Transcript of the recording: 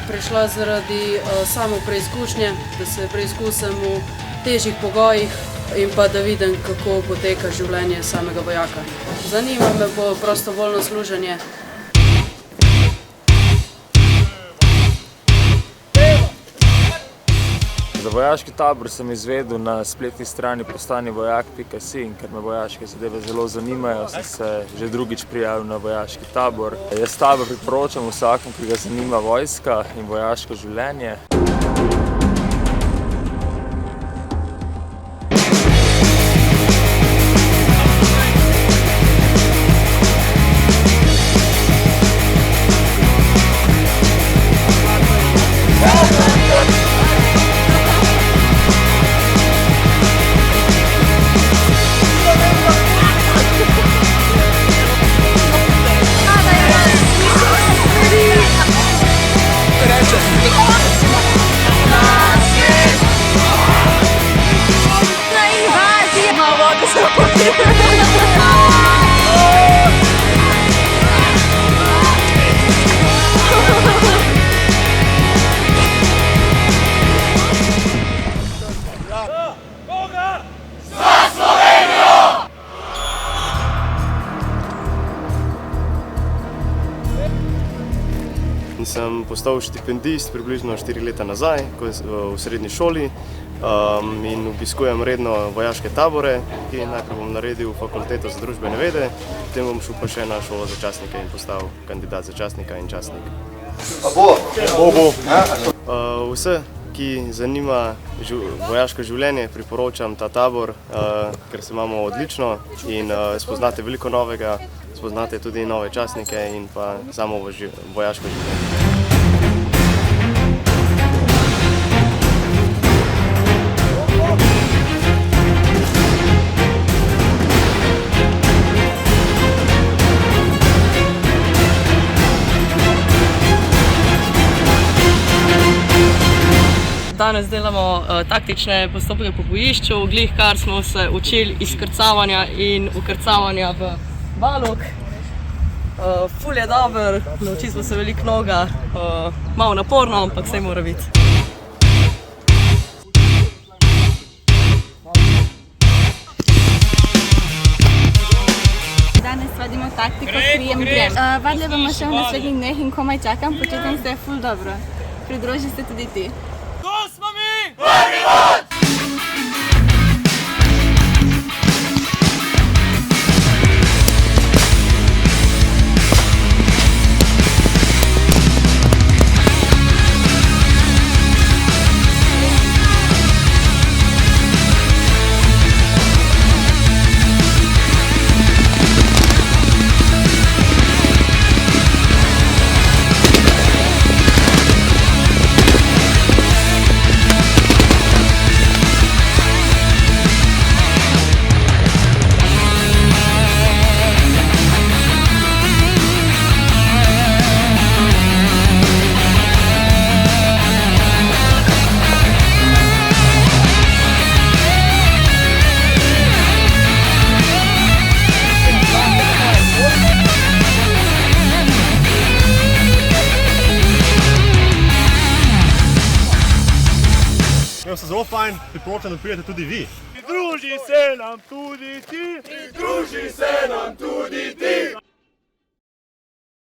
prišla zaradi samo preizkušnje, da se preizkusim v težjih pogojih in pa da vidim, kako poteka življenje samega vojaka. Zanima me bo prostovoljno služenje. Za vojaški tabor sem izvedel na spletni strani postanivojak.si in ker me vojaške zadeve zelo zanimajo, sem se že drugič prijavil na vojaški tabor. Jaz tabor priporočam vsakemu, ki ga zanima vojska in vojaško življenje. Sem postal štipendist približno 4 leta nazaj v srednji šoli in obiskujem redno vojaške tabore. Najprej bom naredil fakulteto za družbene vede, potem bom šel pa še na šolo za častnike in postal kandidat za častnika in častnik. Vse, ki zanima vojaško življenje, priporočam ta tabor, ker se imamo odlično in spoznate veliko novega, spoznate tudi nove častnike in pa samo vojaško življenje. Danes delamo taktične postopke po bojišču, glih kar smo se učili izkrcavanja in ukrcavanja v balok. Ful je dober, naučili smo se veliko novega, malo naporno, ampak vse mora biti. Danes vadimo taktiko krijem grem. Vadile bomo še v naslednjih dneh in komaj čakam, počutim se ful dobro. Pridruži se tudi ti. To smo mi! Imel sem zelo fajn, priporočam, da pridete tudi vi. Pridruži se nam tudi ti! Pridruži se nam tudi!